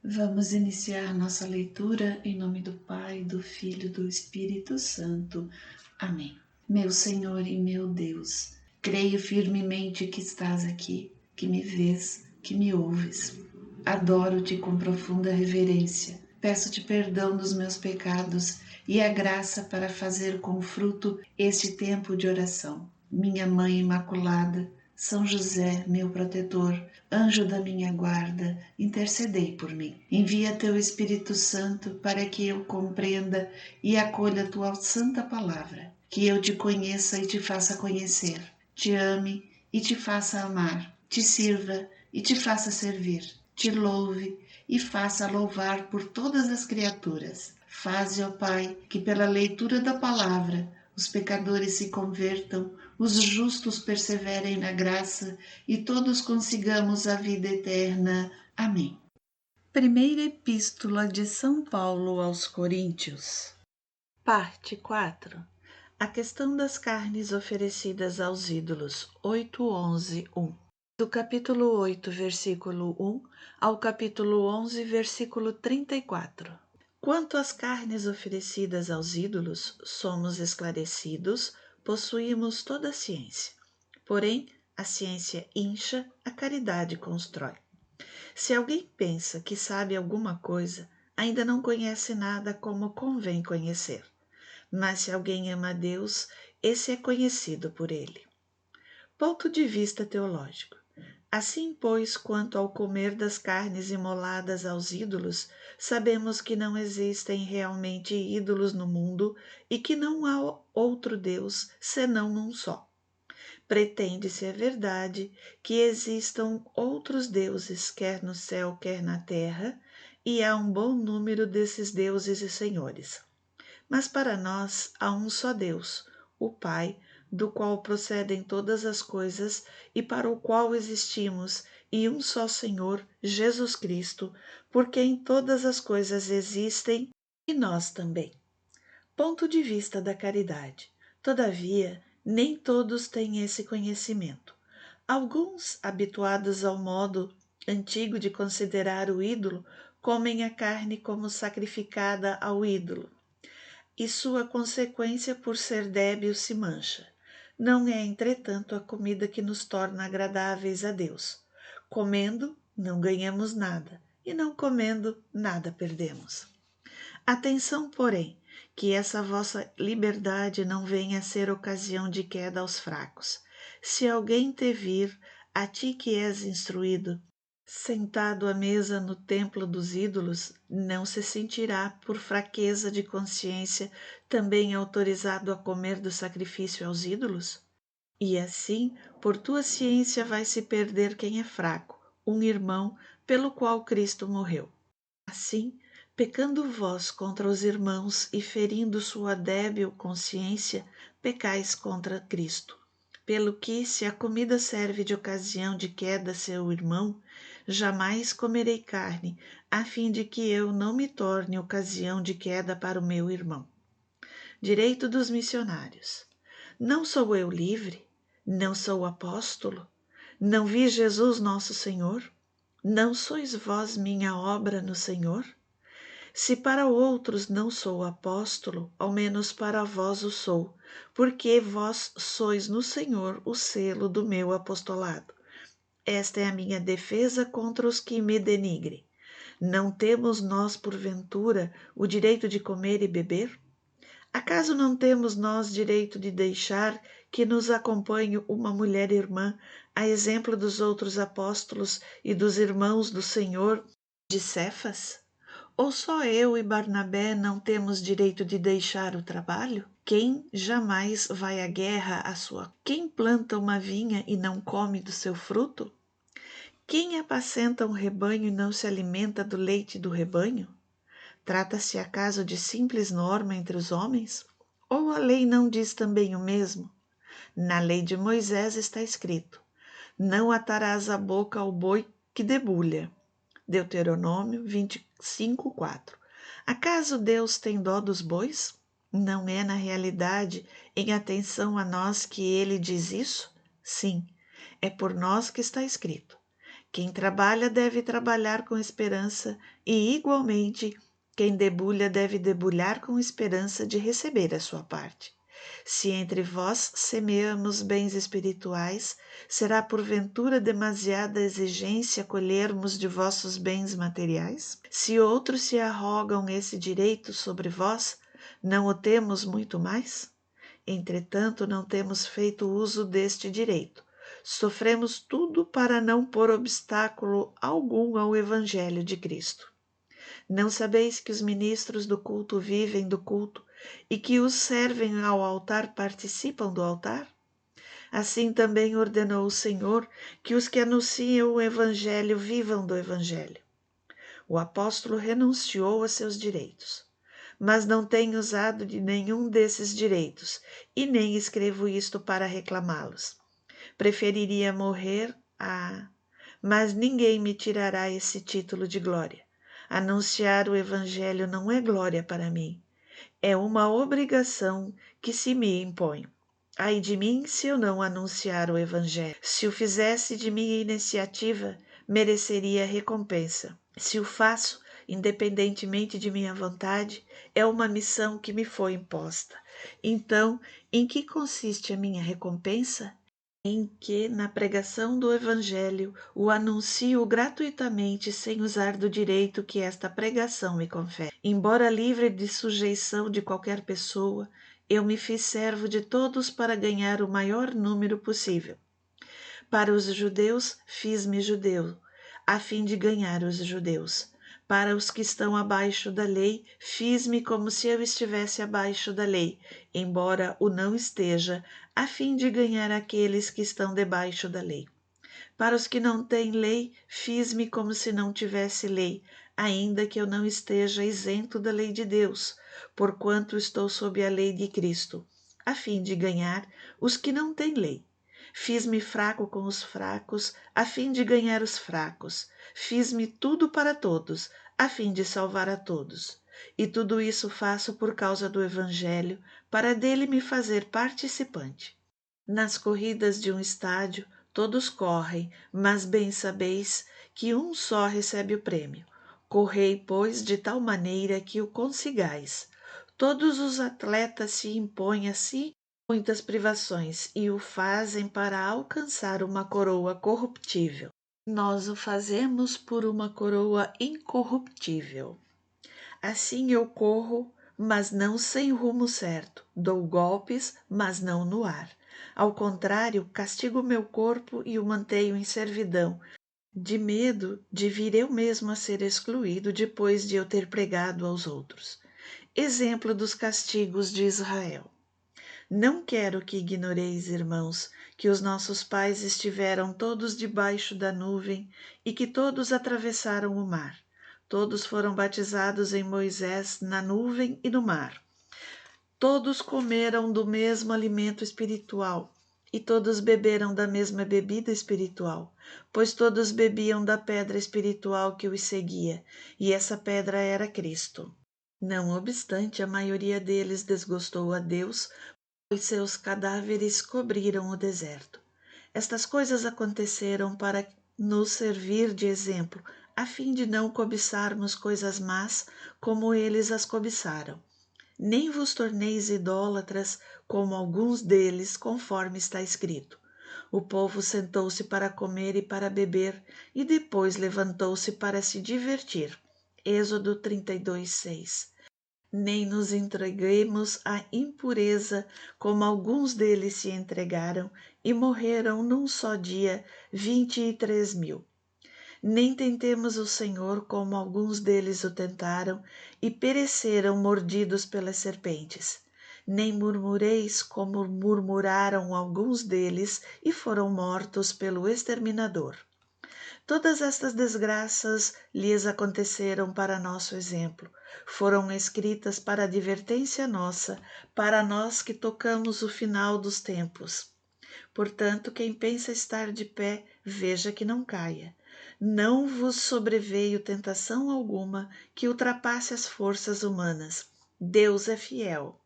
Vamos iniciar nossa leitura em nome do Pai, do Filho e do Espírito Santo. Amém. Meu Senhor e meu Deus, creio firmemente que estás aqui, que me vês, que me ouves. Adoro-te com profunda reverência. Peço-te perdão dos meus pecados e a graça para fazer com fruto este tempo de oração. Minha Mãe Imaculada, São José, meu protetor, anjo da minha guarda, intercedei por mim. Envia teu Espírito Santo para que eu compreenda e acolha tua santa palavra, que eu te conheça e te faça conhecer, te ame e te faça amar, te sirva e te faça servir, te louve e faça louvar por todas as criaturas. Faze, ó Pai, que pela leitura da palavra os pecadores se convertam, os justos perseverem na graça e todos consigamos a vida eterna. Amém. Primeira Epístola de São Paulo aos Coríntios. Parte 4. A questão das carnes oferecidas aos ídolos. 8:11:1. Do capítulo 8, versículo 1 ao capítulo 11, versículo 34. Quanto às carnes oferecidas aos ídolos, somos esclarecidos, possuímos toda a ciência. Porém, a ciência incha, a caridade constrói. Se alguém pensa que sabe alguma coisa, ainda não conhece nada como convém conhecer. Mas se alguém ama a Deus, esse é conhecido por ele. Ponto de vista teológico. Assim, pois, quanto ao comer das carnes imoladas aos ídolos, sabemos que não existem realmente ídolos no mundo e que não há outro Deus senão um só. Pretende-se, é verdade, que existam outros deuses, quer no céu, quer na terra, e há um bom número desses deuses e senhores. Mas para nós há um só Deus, o Pai, do qual procedem todas as coisas e para o qual existimos, e um só Senhor, Jesus Cristo, por quem todas as coisas existem e nós também. Ponto de vista da caridade. Todavia, nem todos têm esse conhecimento. Alguns, habituados ao modo antigo de considerar o ídolo, comem a carne como sacrificada ao ídolo, e sua consequência por ser débil se mancha. Não é, entretanto, a comida que nos torna agradáveis a Deus. Comendo, não ganhamos nada, e não comendo, nada perdemos. Atenção, porém, que essa vossa liberdade não venha a ser ocasião de queda aos fracos. Se alguém te vir, a ti que és instruído, sentado à mesa no templo dos ídolos, não se sentirá, por fraqueza de consciência, também autorizado a comer do sacrifício aos ídolos? E assim, por tua ciência vai se perder quem é fraco, um irmão pelo qual Cristo morreu. Assim, pecando vós contra os irmãos e ferindo sua débil consciência, pecais contra Cristo. Pelo que, se a comida serve de ocasião de queda a seu irmão, jamais comerei carne, a fim de que eu não me torne ocasião de queda para o meu irmão. Direito dos missionários. Não sou eu livre? Não sou apóstolo? Não vi Jesus nosso Senhor? Não sois vós minha obra no Senhor? Se para outros não sou apóstolo, ao menos para vós o sou, porque vós sois no Senhor o selo do meu apostolado. Esta é a minha defesa contra os que me denigrem. Não temos nós, porventura, o direito de comer e beber? Acaso não temos nós direito de deixar que nos acompanhe uma mulher irmã, a exemplo dos outros apóstolos e dos irmãos do Senhor de Cefas? Ou só eu e Barnabé não temos direito de deixar o trabalho? Quem jamais vai à guerra Quem planta uma vinha e não come do seu fruto? Quem apacenta um rebanho e não se alimenta do leite do rebanho? Trata-se acaso de simples norma entre os homens? Ou a lei não diz também o mesmo? Na lei de Moisés está escrito: não atarás a boca ao boi que debulha. Deuteronômio 25:4. Acaso Deus tem dó dos bois? Não é, na realidade, em atenção a nós que ele diz isso? Sim, é por nós que está escrito: Quem trabalha deve trabalhar com esperança e, igualmente, quem debulha deve debulhar com esperança de receber a sua parte. Se entre vós semeamos bens espirituais, será porventura demasiada exigência colhermos de vossos bens materiais? Se outros se arrogam esse direito sobre vós, não o temos muito mais? Entretanto, não temos feito uso deste direito. Sofremos tudo para não pôr obstáculo algum ao Evangelho de Cristo. Não sabeis que os ministros do culto vivem do culto e que os servem ao altar participam do altar? Assim também ordenou o Senhor que os que anunciam o Evangelho vivam do Evangelho. O apóstolo renunciou a seus direitos, mas não tem usado de nenhum desses direitos e nem escrevo isto para reclamá-los. Preferiria morrer mas ninguém me tirará esse título de glória. Anunciar o Evangelho não é glória para mim, é uma obrigação que se me impõe. Ai de mim se eu não anunciar o Evangelho. Se o fizesse de minha iniciativa, mereceria recompensa. Se o faço, independentemente de minha vontade, é uma missão que me foi imposta. Então, em que consiste a minha recompensa? Em que, na pregação do Evangelho, o anuncio gratuitamente sem usar do direito que esta pregação me confere. Embora livre de sujeição de qualquer pessoa, eu me fiz servo de todos para ganhar o maior número possível. Para os judeus, fiz-me judeu, a fim de ganhar os judeus. Para os que estão abaixo da lei, fiz-me como se eu estivesse abaixo da lei, embora o não esteja, a fim de ganhar aqueles que estão debaixo da lei. Para os que não têm lei, fiz-me como se não tivesse lei, ainda que eu não esteja isento da lei de Deus, porquanto estou sob a lei de Cristo, a fim de ganhar os que não têm lei. Fiz-me fraco com os fracos, a fim de ganhar os fracos. Fiz-me tudo para todos, a fim de salvar a todos. E tudo isso faço por causa do Evangelho, para dele me fazer participante. Nas corridas de um estádio, todos correm, mas bem sabeis que um só recebe o prêmio. Correi, pois, de tal maneira que o consigais. Todos os atletas se impõem a si muitas privações e o fazem para alcançar uma coroa corruptível. Nós o fazemos por uma coroa incorruptível. Assim eu corro, mas não sem rumo certo. Dou golpes, mas não no ar. Ao contrário, castigo meu corpo e o mantenho em servidão, de medo de vir eu mesmo a ser excluído depois de eu ter pregado aos outros. Exemplo dos castigos de Israel. Não quero que ignoreis, irmãos, que os nossos pais estiveram todos debaixo da nuvem e que todos atravessaram o mar. Todos foram batizados em Moisés na nuvem e no mar. Todos comeram do mesmo alimento espiritual e todos beberam da mesma bebida espiritual, pois todos bebiam da pedra espiritual que os seguia, e essa pedra era Cristo. Não obstante, a maioria deles desgostou a Deus, pois seus cadáveres cobriram o deserto. Estas coisas aconteceram para nos servir de exemplo, a fim de não cobiçarmos coisas más como eles as cobiçaram. Nem vos torneis idólatras como alguns deles, conforme está escrito. O povo sentou-se para comer e para beber, e depois levantou-se para se divertir. Êxodo 32:6. Nem nos entreguemos à impureza, como alguns deles se entregaram e morreram num só dia 23.000. Nem tentemos o Senhor, como alguns deles o tentaram e pereceram mordidos pelas serpentes. Nem murmureis, como murmuraram alguns deles e foram mortos pelo exterminador. Todas estas desgraças lhes aconteceram para nosso exemplo. Foram escritas para advertência nossa, para nós que tocamos o final dos tempos. Portanto, quem pensa estar de pé, veja que não caia. Não vos sobreveio tentação alguma que ultrapasse as forças humanas. Deus é fiel.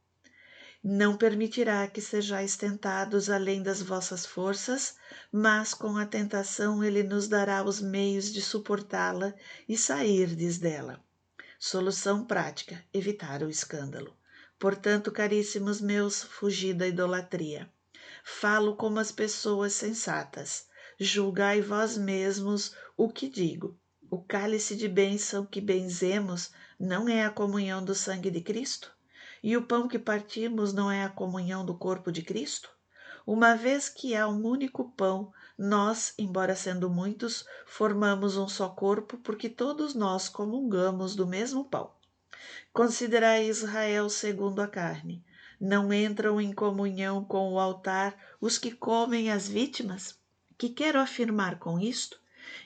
Não permitirá que sejais tentados além das vossas forças, mas com a tentação ele nos dará os meios de suportá-la e sairdes dela. Solução prática: evitar o escândalo. Portanto, caríssimos meus, fugi da idolatria. Falo como as pessoas sensatas. Julgai vós mesmos o que digo. O cálice de bênção que benzemos não é a comunhão do sangue de Cristo? E o pão que partimos não é a comunhão do corpo de Cristo? Uma vez que há um único pão, nós, embora sendo muitos, formamos um só corpo, porque todos nós comungamos do mesmo pão. Considerai Israel segundo a carne. Não entram em comunhão com o altar os que comem as vítimas? Que quero afirmar com isto?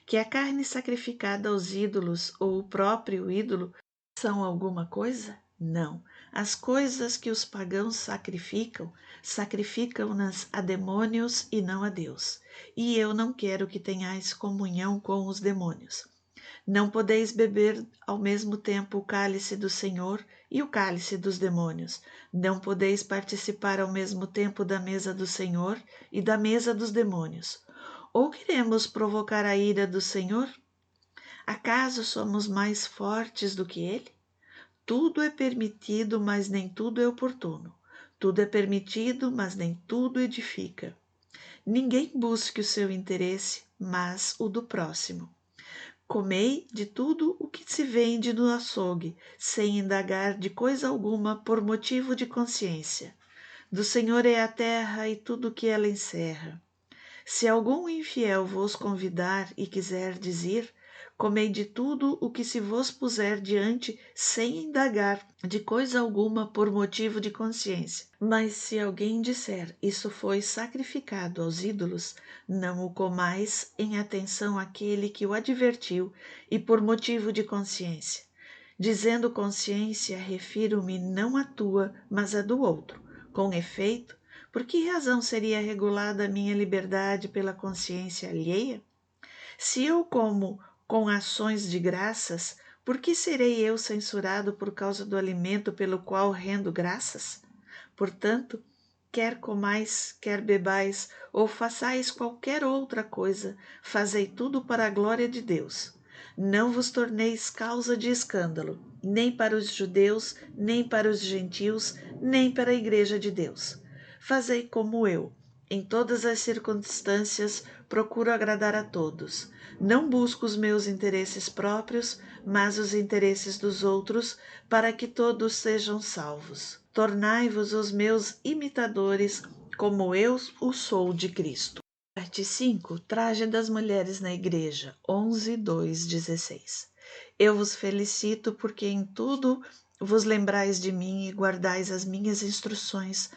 Que a carne sacrificada aos ídolos ou o próprio ídolo são alguma coisa? Não. As coisas que os pagãos sacrificam, sacrificam-nas a demônios e não a Deus. E eu não quero que tenhais comunhão com os demônios. Não podeis beber ao mesmo tempo o cálice do Senhor e o cálice dos demônios. Não podeis participar ao mesmo tempo da mesa do Senhor e da mesa dos demônios. Ou queremos provocar a ira do Senhor? Acaso somos mais fortes do que ele? Tudo é permitido, mas nem tudo é oportuno. Tudo é permitido, mas nem tudo edifica. Ninguém busque o seu interesse, mas o do próximo. Comei de tudo o que se vende no açougue, sem indagar de coisa alguma por motivo de consciência. Do Senhor é a terra e tudo o que ela encerra. Se algum infiel vos convidar e quiserdes ir, comei de tudo o que se vos puser diante, sem indagar de coisa alguma por motivo de consciência. Mas se alguém disser, isso foi sacrificado aos ídolos, não o comais em atenção àquele que o advertiu e por motivo de consciência. Dizendo consciência, refiro-me não à tua, mas à do outro. Com efeito, por que razão seria regulada a minha liberdade pela consciência alheia? Se eu como com ações de graças, por que serei eu censurado por causa do alimento pelo qual rendo graças? Portanto, quer comais, quer bebais, ou façais qualquer outra coisa, fazei tudo para a glória de Deus. Não vos torneis causa de escândalo, nem para os judeus, nem para os gentios, nem para a igreja de Deus. Fazei como eu. Em todas as circunstâncias, procuro agradar a todos. Não busco os meus interesses próprios, mas os interesses dos outros, para que todos sejam salvos. Tornai-vos os meus imitadores, como eu o sou de Cristo. Parte 5. Traje das mulheres na igreja, 11:2-16. Eu vos felicito porque em tudo vos lembrais de mim e guardais as minhas instruções,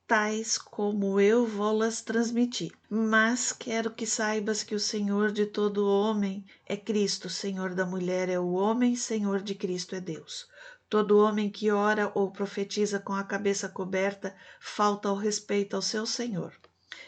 tais como eu vou-las transmiti. Mas quero que saibas que o Senhor de todo homem é Cristo, Senhor da mulher é o homem, Senhor de Cristo é Deus. Todo homem que ora ou profetiza com a cabeça coberta falta ao respeito ao seu Senhor.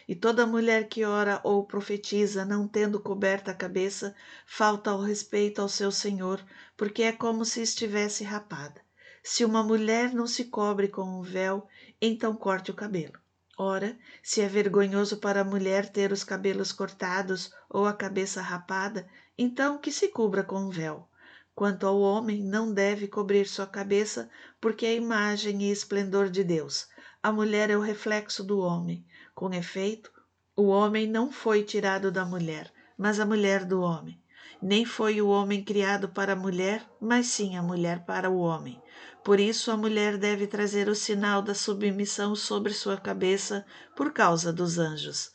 E toda mulher que ora ou profetiza não tendo coberta a cabeça falta ao respeito ao seu Senhor, porque é como se estivesse rapada. Se uma mulher não se cobre com um véu, então corte o cabelo. Ora, se é vergonhoso para a mulher ter os cabelos cortados ou a cabeça rapada, então que se cubra com um véu. Quanto ao homem, não deve cobrir sua cabeça, porque é a imagem e esplendor de Deus. A mulher é o reflexo do homem. Com efeito, o homem não foi tirado da mulher, mas a mulher do homem. Nem foi o homem criado para a mulher, mas sim a mulher para o homem. Por isso a mulher deve trazer o sinal da submissão sobre sua cabeça por causa dos anjos.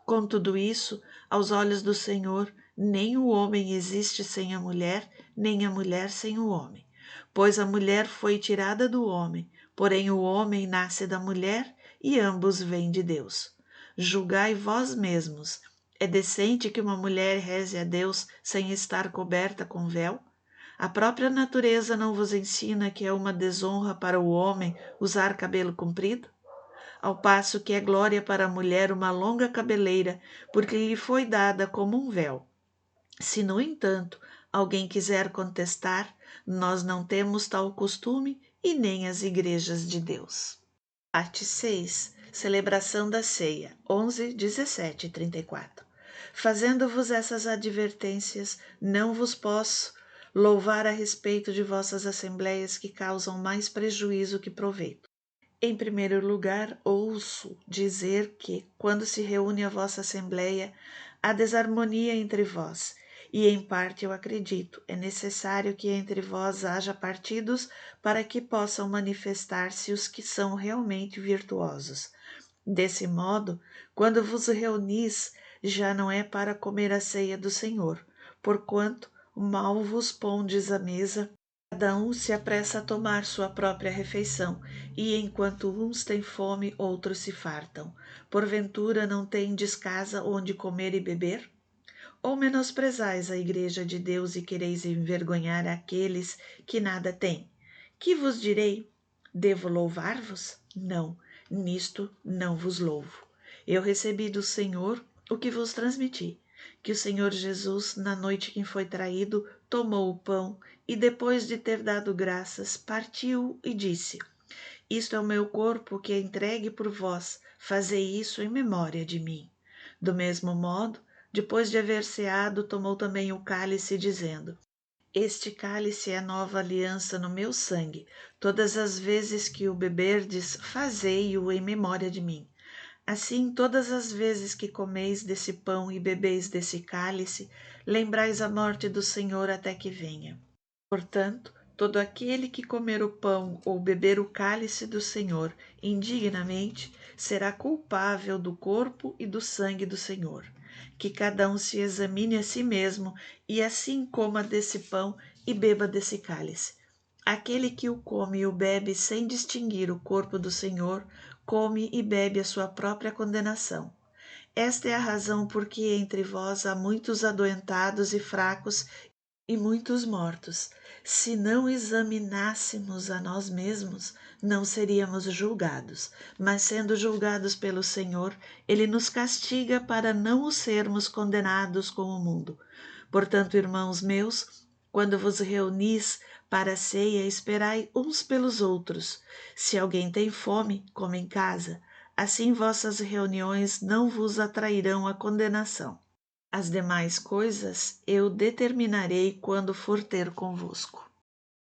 Com tudo isso, aos olhos do Senhor, nem o homem existe sem a mulher, nem a mulher sem o homem. Pois a mulher foi tirada do homem, porém o homem nasce da mulher e ambos vêm de Deus. Julgai vós mesmos. É decente que uma mulher reze a Deus sem estar coberta com véu? A própria natureza não vos ensina que é uma desonra para o homem usar cabelo comprido? Ao passo que é glória para a mulher uma longa cabeleira, porque lhe foi dada como um véu. Se, no entanto, alguém quiser contestar, nós não temos tal costume e nem as igrejas de Deus. Parte 6. Celebração da ceia, 11, 17 e 34. Fazendo-vos essas advertências, não vos posso louvar a respeito de vossas assembléias que causam mais prejuízo que proveito. Em primeiro lugar, ouço dizer que, quando se reúne a vossa assembléia, há desarmonia entre vós, e em parte eu acredito, é necessário que entre vós haja partidos para que possam manifestar-se os que são realmente virtuosos. Desse modo, quando vos reunis, já não é para comer a ceia do Senhor, porquanto mal vos pondes à mesa, cada um se apressa a tomar sua própria refeição, e enquanto uns têm fome, outros se fartam. Porventura não tendes casa onde comer e beber? Ou menosprezais a igreja de Deus e quereis envergonhar aqueles que nada têm? Que vos direi? Devo louvar-vos? Não, nisto não vos louvo. Eu recebi do Senhor o que vos transmiti, que o Senhor Jesus, na noite em que foi traído, tomou o pão e, depois de ter dado graças, partiu e disse: Isto é o meu corpo que é entregue por vós, fazei isso em memória de mim. Do mesmo modo, depois de haver ceado, tomou também o cálice, dizendo: Este cálice é a nova aliança no meu sangue. Todas as vezes que o beberdes, fazei-o em memória de mim. Assim, todas as vezes que comeis desse pão e bebeis desse cálice, lembrais a morte do Senhor até que venha. Portanto, todo aquele que comer o pão ou beber o cálice do Senhor indignamente será culpável do corpo e do sangue do Senhor. Que cada um se examine a si mesmo e assim coma desse pão e beba desse cálice. Aquele que o come e o bebe sem distinguir o corpo do Senhor, come e bebe a sua própria condenação. Esta é a razão por que entre vós há muitos adoentados e fracos e muitos mortos. Se não examinássemos a nós mesmos, não seríamos julgados, mas sendo julgados pelo Senhor, Ele nos castiga para não o sermos condenados com o mundo. Portanto, irmãos meus, quando vos reunis para a ceia, esperai uns pelos outros. Se alguém tem fome, coma em casa. Assim vossas reuniões não vos atrairão à condenação. As demais coisas eu determinarei quando for ter convosco.